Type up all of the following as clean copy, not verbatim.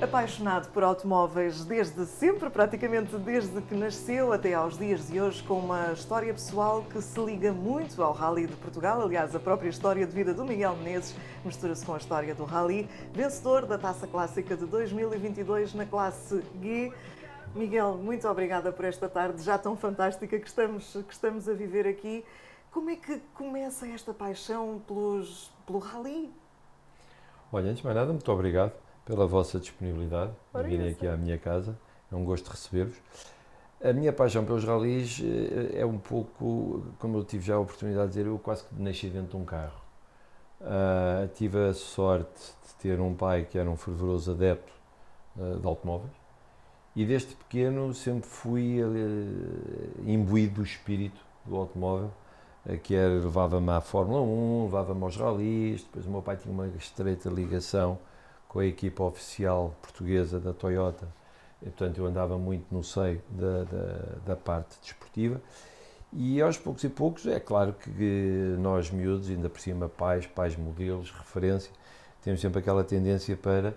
Apaixonado por automóveis desde sempre, praticamente desde que nasceu até aos dias de hoje, com uma história pessoal que se liga muito ao Rally de Portugal. Aliás, a própria história de vida do Miguel Menezes mistura-se com a história do Rally. Vencedor da Taça Clássica de 2022 na classe G. Miguel, muito obrigada por esta tarde já tão fantástica que estamos a viver aqui. Como é que começa esta paixão pelo Rally? Olha, antes de mais nada, muito obrigado pela vossa disponibilidade de virem aqui Isso. à minha casa. É um gosto receber-vos. A minha paixão pelos ralis é um pouco, como eu tive já a oportunidade de dizer, eu quase que nasci dentro de um carro. Tive a sorte de ter um pai que era um fervoroso adepto de automóveis e desde pequeno sempre fui imbuído do espírito do automóvel, que era, levava-me à Fórmula 1, levava-me aos ralis. Depois o meu pai tinha uma estreita ligação com a equipa oficial portuguesa da Toyota, e, portanto eu andava muito no seio da parte desportiva, e aos poucos e poucos, é claro que nós miúdos, ainda por cima pais modelos, referência, temos sempre aquela tendência para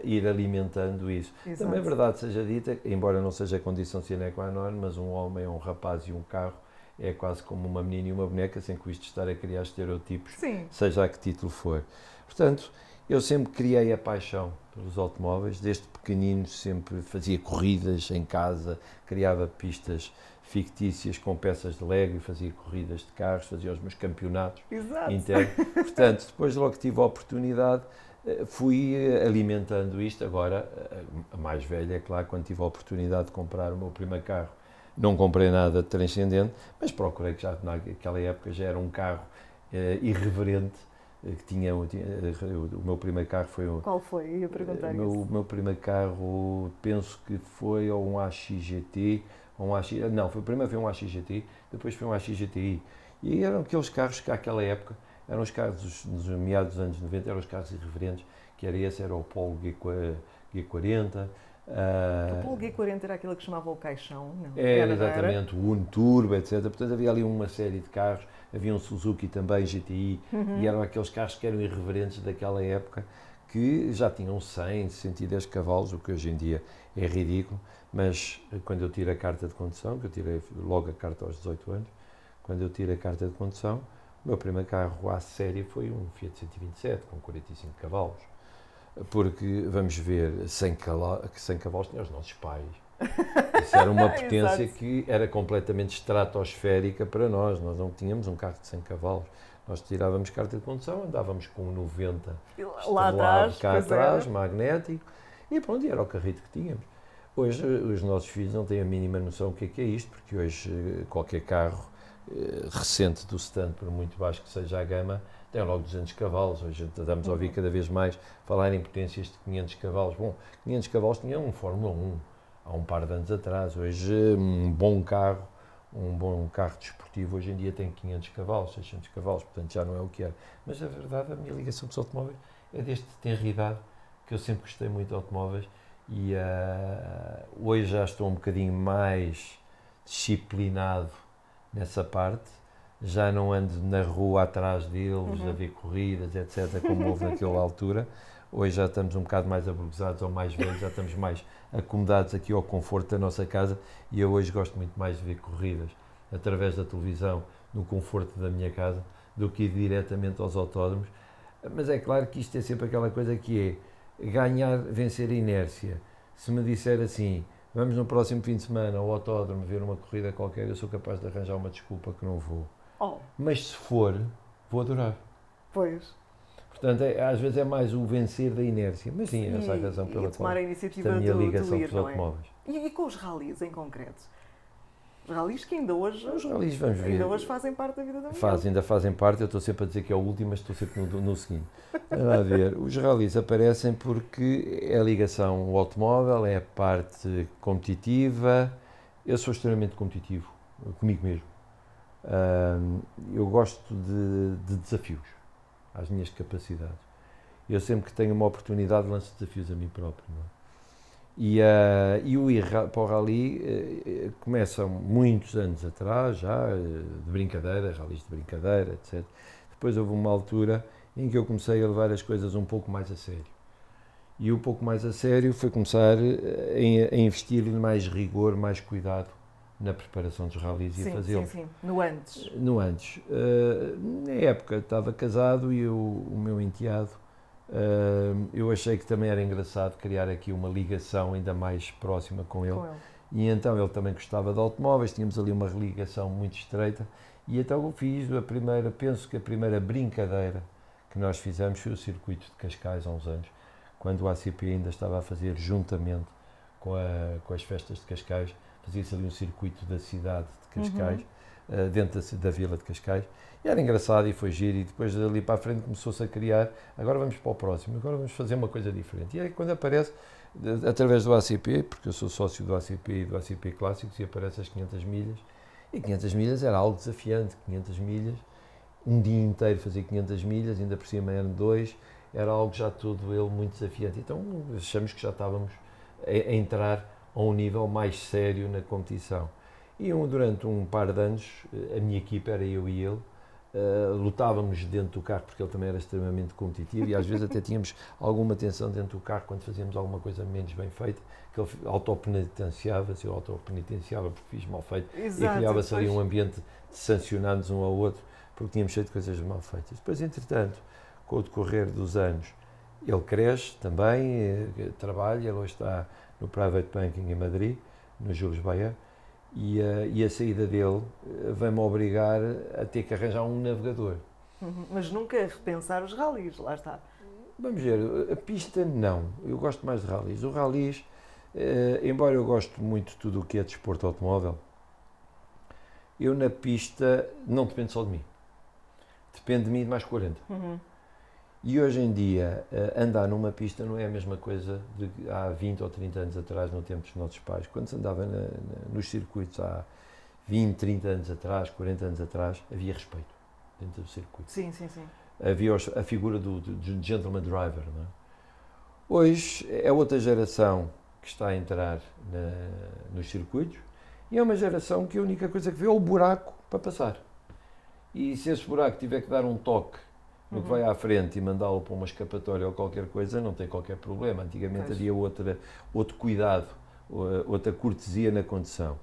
ir alimentando isso. Exato. Também é verdade seja dita, embora não seja condição sine qua non, mas um homem, um rapaz e um carro é quase como uma menina e uma boneca, sem com isto estar a criar estereotipos, Sim. seja a que título for. Portanto, eu sempre criei a paixão pelos automóveis, desde pequenino sempre fazia corridas em casa, criava pistas fictícias com peças de Lego e fazia corridas de carros, fazia os meus campeonatos internos. Portanto, depois logo que tive a oportunidade, fui alimentando isto. Agora, a mais velha, é claro, quando tive a oportunidade de comprar o meu primeiro carro, não comprei nada de transcendente, mas procurei, que já naquela época já era um carro irreverente, que tinha o meu primeiro carro foi Qual foi? Ia perguntar isso. O meu primeiro carro, penso que foi ou um AX GT, ou um AX, não, primeiro foi um AX GT, depois foi um AX GTI, e eram aqueles carros que àquela época, eram os carros dos meados dos anos 90, eram os carros irreverentes, que era o Polo G40. O Polo G40 era aquele que chamavam o caixão? Não. Era exatamente, o Uno Turbo, etc. Portanto, havia ali uma série de carros, havia um Suzuki também, GTI, e eram aqueles carros que eram irreverentes daquela época, que já tinham 100, 110 cavalos, o que hoje em dia é ridículo, mas quando eu tiro a carta de condução, que eu tirei logo a carta aos 18 anos, quando eu tiro a carta de condução, o meu primeiro carro à série foi um Fiat 127, com 45 cavalos. Porque, vamos ver, 100 cavalos tinha os nossos pais. Isso era uma potência que era completamente estratosférica para nós. Nós não tínhamos um carro de 100 cavalos. Nós tirávamos carta de condução, andávamos com um 90 lá atrás, cá atrás, magnético, e pronto, era o carrito que tínhamos. Hoje, os nossos filhos não têm a mínima noção do que é isto, porque hoje qualquer carro recente do stand, por muito baixo que seja a gama, tem logo 200 cavalos. Hoje estamos a ouvir cada vez mais falar em potências de 500 cavalos. Bom, 500 cavalos tinha um Fórmula 1 há um par de anos atrás. Hoje um bom carro desportivo hoje em dia tem 500 cavalos, 600 cavalos, portanto já não é o que era. Mas a verdade, a minha ligação com os automóveis é desde tenridade, que eu sempre gostei muito de automóveis, e hoje já estou um bocadinho mais disciplinado nessa parte. Já não ando na rua atrás deles, a ver corridas, etc., como houve naquela altura. Hoje já estamos um bocado mais aburguesados ou mais velhos, já estamos mais acomodados aqui ao conforto da nossa casa, e eu hoje gosto muito mais de ver corridas através da televisão, no conforto da minha casa, do que ir diretamente aos autódromos. Mas é claro que isto é sempre aquela coisa que é ganhar, vencer a inércia. Se me disser assim, vamos no próximo fim de semana ao autódromo ver uma corrida qualquer, eu sou capaz de arranjar uma desculpa que não vou. Mas se for, vou adorar. Pois. Portanto, às vezes é mais o vencer da inércia, mas sim, essa é a razão pela qual a iniciativa a minha ligação de ir, com os automóveis. E com os ralis em concreto? Os ralis que ainda hoje, vamos ver, ainda hoje fazem parte da vida da Miguel. Ainda fazem parte, eu estou sempre a dizer que é o último, mas estou sempre no seguinte. A ver, os ralis aparecem porque é a ligação ao automóvel, é a parte competitiva. Eu sou extremamente competitivo, comigo mesmo. Eu gosto de desafios às minhas capacidades. Eu sempre que tenho uma oportunidade lanço desafios a mim próprio. Não é? E o ir para o rally começa muitos anos atrás, já de brincadeira, ralis de brincadeira, etc. Depois houve uma altura em que eu comecei a levar as coisas um pouco mais a sério. E o pouco mais a sério foi começar a investir em mais rigor, mais cuidado na preparação dos ralis e a fazê-los. Sim, no antes. No antes. Na época estava casado e o meu enteado, eu achei que também era engraçado criar aqui uma ligação ainda mais próxima com ele. E então ele também gostava de automóveis, tínhamos ali uma ligação muito estreita. E então eu fiz penso que a primeira brincadeira que nós fizemos foi o circuito de Cascais há uns anos, quando o ACP ainda estava a fazer, juntamente com as festas de Cascais, fazia-se ali um circuito da cidade de Cascais, dentro da vila de Cascais, e era engraçado e foi giro, e depois dali para a frente começou-se a criar, agora vamos para o próximo, agora vamos fazer uma coisa diferente. E aí quando aparece, através do ACP, porque eu sou sócio do ACP e do ACP Clássicos, e aparece as 500 milhas, e 500 milhas era algo desafiante, 500 milhas, um dia inteiro fazer 500 milhas, ainda por cima eram 2, era algo já todo ele muito desafiante. Então achamos que já estávamos a entrar a um nível mais sério na competição. E durante um par de anos, a minha equipa era eu e ele, lutávamos dentro do carro, porque ele também era extremamente competitivo, e às vezes até tínhamos alguma tensão dentro do carro quando fazíamos alguma coisa menos bem feita, que ele autopenitenciava-se, eu autopenitenciava porque fiz mal feito. Exato, e criava-se ali um ambiente de sancionar-nos um ao outro, porque tínhamos cheio de coisas mal feitas. Depois, entretanto, com o decorrer dos anos, ele cresce também, trabalha, ele hoje está no Private Banking em Madrid, no Jules Baer, e a saída dele vai-me obrigar a ter que arranjar um navegador. Mas nunca repensar os ralis, lá está. Vamos ver, a pista não, eu gosto mais de ralis. O ralis, embora eu goste muito de tudo o que é desporto automóvel, eu na pista não dependo só de mim, depende de mim de mais 40. E hoje em dia, andar numa pista não é a mesma coisa de há 20 ou 30 anos atrás, no tempo dos nossos pais. Quando se andava nos circuitos há 20, 30 anos atrás, 40 anos atrás, havia respeito dentro do circuito. Sim. Havia a figura do gentleman driver. Não é? Hoje é outra geração que está a entrar nos circuitos e é uma geração que a única coisa que vê é o buraco para passar. E se esse buraco tiver que dar um toque no que vai à frente e mandá-lo para uma escapatória ou qualquer coisa, não tem qualquer problema. Antigamente havia outro cuidado, outra cortesia na condução.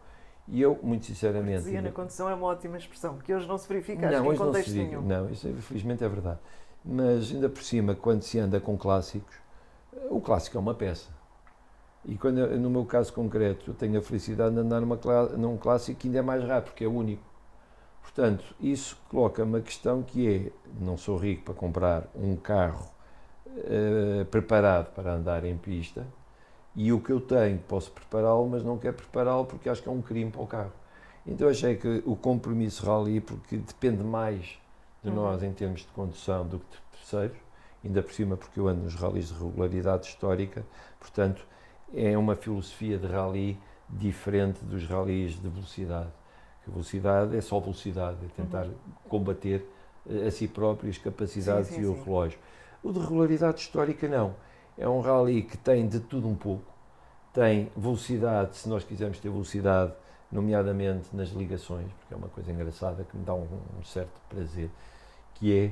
E eu, muito sinceramente... Cortesia na condução é uma ótima expressão, porque hoje não se verifica, acho que em contexto nenhum. Não, isso infelizmente é verdade. Mas ainda por cima, quando se anda com clássicos, o clássico é uma peça. E quando, no meu caso concreto, eu tenho a felicidade de andar num clássico que ainda é mais raro, porque é único. Portanto, isso coloca-me a questão que é, não sou rico para comprar um carro preparado para andar em pista, e o que eu tenho posso prepará-lo, mas não quero prepará-lo porque acho que é um crime para o carro. Então achei que o compromisso rally, porque depende mais de nós em termos de condução do que de terceiros, ainda por cima porque eu ando nos rallies de regularidade histórica, portanto é uma filosofia de rally diferente dos rallies de velocidade. A velocidade é só velocidade, é tentar combater a si próprio, as capacidades e o relógio. O de regularidade histórica não. É um rally que tem de tudo um pouco. Tem velocidade, se nós quisermos ter velocidade, nomeadamente nas ligações, porque é uma coisa engraçada que me dá um certo prazer, que é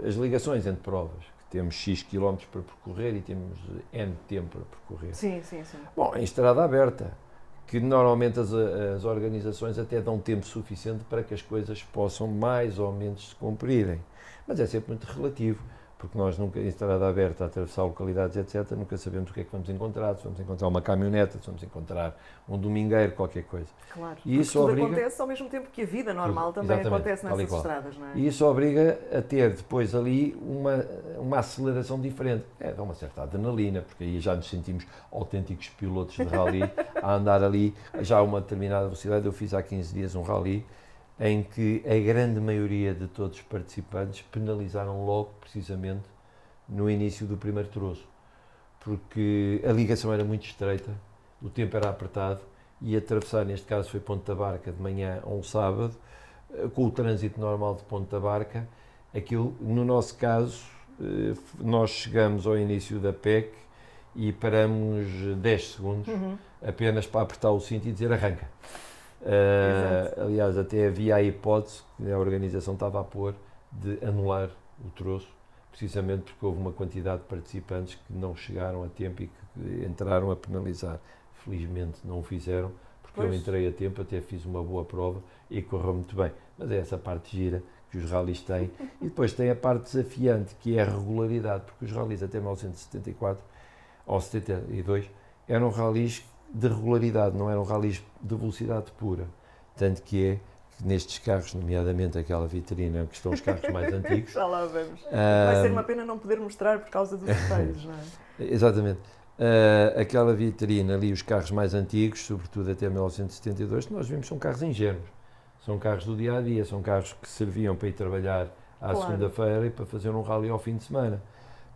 as ligações entre provas. Que temos X quilómetros para percorrer e temos N tempo para percorrer. Sim. Bom, em estrada aberta, que normalmente as organizações até dão tempo suficiente para que as coisas possam mais ou menos se cumprirem. Mas é sempre muito relativo, porque nós nunca, em estrada aberta, a atravessar localidades, etc., nunca sabemos o que é que vamos encontrar, se vamos encontrar uma caminhoneta, se vamos encontrar um domingueiro, qualquer coisa. Claro, e isso tudo acontece ao mesmo tempo que a vida normal também acontece nessas estradas, não é? E isso obriga a ter depois ali uma aceleração diferente. Dá uma certa adrenalina, porque aí já nos sentimos autênticos pilotos de rally, a andar ali já a uma determinada velocidade. Eu fiz há 15 dias um rally em que a grande maioria de todos os participantes penalizaram logo, precisamente, no início do primeiro troço, porque a ligação era muito estreita, o tempo era apertado, e atravessar, neste caso foi Ponta Barca de manhã a um sábado, com o trânsito normal de Ponta Barca, aquilo, no nosso caso, nós chegamos ao início da PEC e paramos 10 segundos, apenas para apertar o cinto e dizer arranca. Aliás, até havia a hipótese que a organização estava a pôr de anular o troço, precisamente porque houve uma quantidade de participantes que não chegaram a tempo e que entraram a penalizar. Felizmente não o fizeram, porque eu entrei a tempo, até fiz uma boa prova e correu muito bem. Mas é essa parte gira que os ralis têm. E depois tem a parte desafiante, que é a regularidade, porque os ralis até 1974 ou 72 eram ralis de regularidade, não eram ralis de velocidade pura. Tanto que nestes carros, nomeadamente aquela vitrina, que estão os carros mais antigos. Já lá vamos. Vai ser uma pena não poder mostrar por causa dos espelhos, não é? Exatamente. Aquela vitrina ali, os carros mais antigos, sobretudo até 1972, nós vimos são carros ingênuos. São carros do dia-a-dia, são carros que serviam para ir trabalhar à segunda-feira e para fazer um rally ao fim de semana.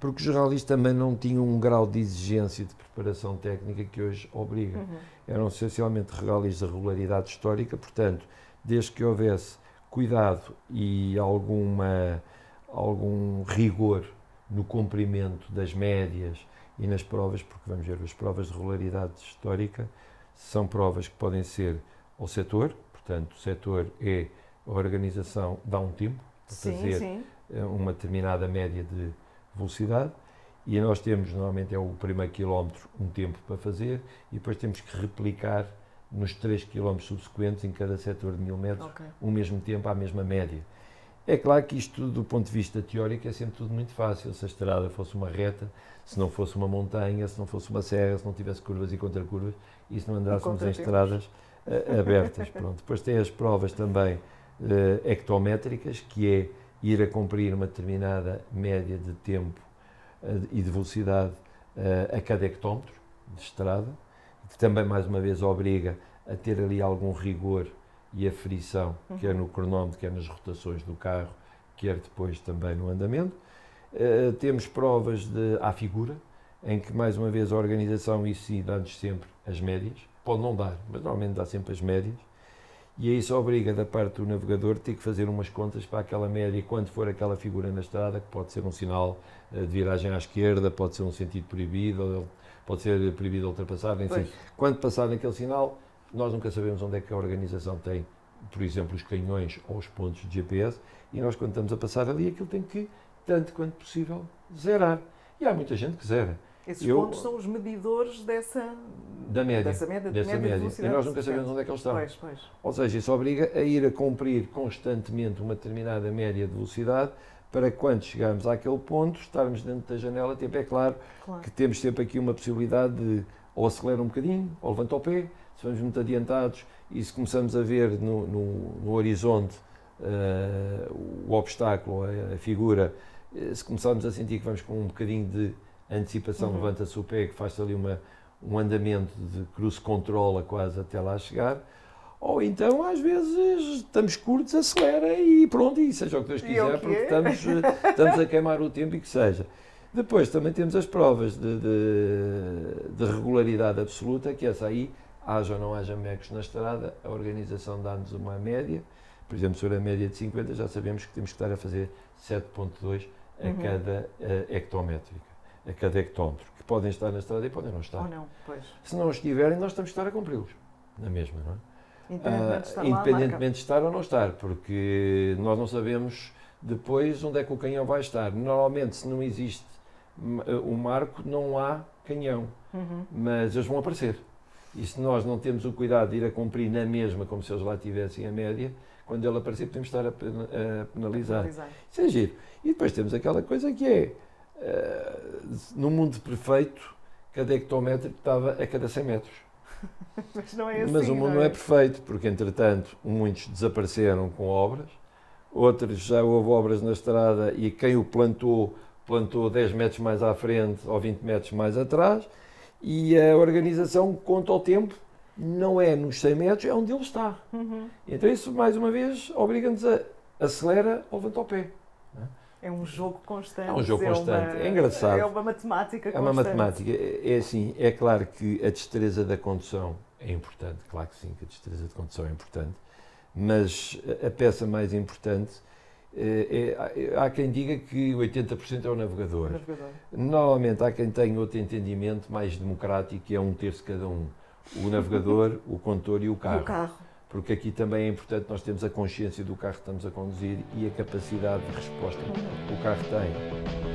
Porque os rallies também não tinham um grau de exigência de preparação técnica que hoje obriga. Eram essencialmente rallies de regularidade histórica, portanto, desde que houvesse cuidado e algum rigor no cumprimento das médias e nas provas, porque vamos ver, as provas de regularidade histórica são provas que podem ser ao setor, portanto, o setor é a organização dá um tempo para fazer uma determinada média de velocidade e nós temos, normalmente é o primeiro quilómetro, um tempo para fazer e depois temos que replicar nos 3 km subsequentes, em cada setor de 1000 metros, o mesmo tempo, à mesma média. É claro que isto, do ponto de vista teórico, é sempre tudo muito fácil. Se a estrada fosse uma reta, se não fosse uma montanha, se não fosse uma serra, se não tivesse curvas e contracurvas, e se não andássemos em estradas abertas. Pronto. Depois tem as provas também hectométricas, que é ir a cumprir uma determinada média de tempo e de velocidade a cada hectómetro de estrada, que também, mais uma vez, obriga a ter ali algum rigor e aferição, quer no cronómetro, quer nas rotações do carro, quer depois também no andamento. Temos provas à figura, em que, mais uma vez, a organização em si dá-nos sempre as médias. Pode não dar, mas normalmente dá sempre as médias. E isso obriga, da parte do navegador, ter que fazer umas contas para aquela média, quando for aquela figura na estrada, que pode ser um sinal de viragem à esquerda, pode ser um sentido proibido, pode ser proibido ultrapassar, enfim. Quando passar naquele sinal, nós nunca sabemos onde é que a organização tem, por exemplo, os canhões ou os pontos de GPS, e nós, quando estamos a passar ali, aquilo tem que, tanto quanto possível, zerar. E há muita gente que zera. Esses pontos são os medidores dessa média. E nós nunca sabemos onde é que eles estão. Ou seja, isso obriga a ir a cumprir constantemente uma determinada média de velocidade para quando chegarmos àquele ponto, estarmos dentro da janela, tempo. É claro que temos sempre aqui uma possibilidade de ou acelerar um bocadinho, ou levanta o pé, se vamos muito adiantados e se começamos a ver no horizonte o obstáculo, a figura, se começarmos a sentir que vamos com um bocadinho de antecipação, levanta-se o pé, que faz ali um andamento de cruise control quase até lá chegar, ou então às vezes estamos curtos, acelera e pronto, e seja o que Deus quiser, porque estamos a queimar o tempo e que seja. Depois também temos as provas de regularidade absoluta, que essa aí, haja ou não haja mecos na estrada, a organização dá-nos uma média. Por exemplo, se for a média de 50, já sabemos que temos que estar a fazer 7.2 a cada hectométrica, a cada hectómetro, que podem estar na estrada e podem não estar. Ou não, pois. Se não estiverem, nós temos que estar a cumpri-los, na mesma, não é? Independentemente de estar ou não estar, porque nós não sabemos depois onde é que o canhão vai estar. Normalmente, se não existe o marco, não há canhão, mas eles vão aparecer. E se nós não temos o cuidado de ir a cumprir na mesma, como se eles lá tivessem a média, quando ele aparecer podemos estar a penalizar. Isso é giro. E depois temos aquela coisa que é, no mundo perfeito, cada hectométrico estava a cada 100 metros. Mas não é assim. Mas o mundo não é perfeito, porque entretanto muitos desapareceram com obras, outros já houve obras na estrada e quem o plantou 10 metros mais à frente ou 20 metros mais atrás, e a organização conta o tempo, não é nos 100 metros, é onde ele está. Então isso, mais uma vez, obriga-nos a acelera ou levanta o pé. É um jogo constante. É um jogo constante, é engraçado. É uma matemática constante. É uma matemática. É assim, é claro que a destreza da condução é importante, claro que sim, que a destreza de condução é importante, mas a peça mais importante há quem diga que 80% é o navegador. Normalmente há quem tenha outro entendimento mais democrático, que é 1/3 cada um. O navegador, o condutor e o carro. porque aqui também é importante nós termos a consciência do carro que estamos a conduzir e a capacidade de resposta que o carro tem.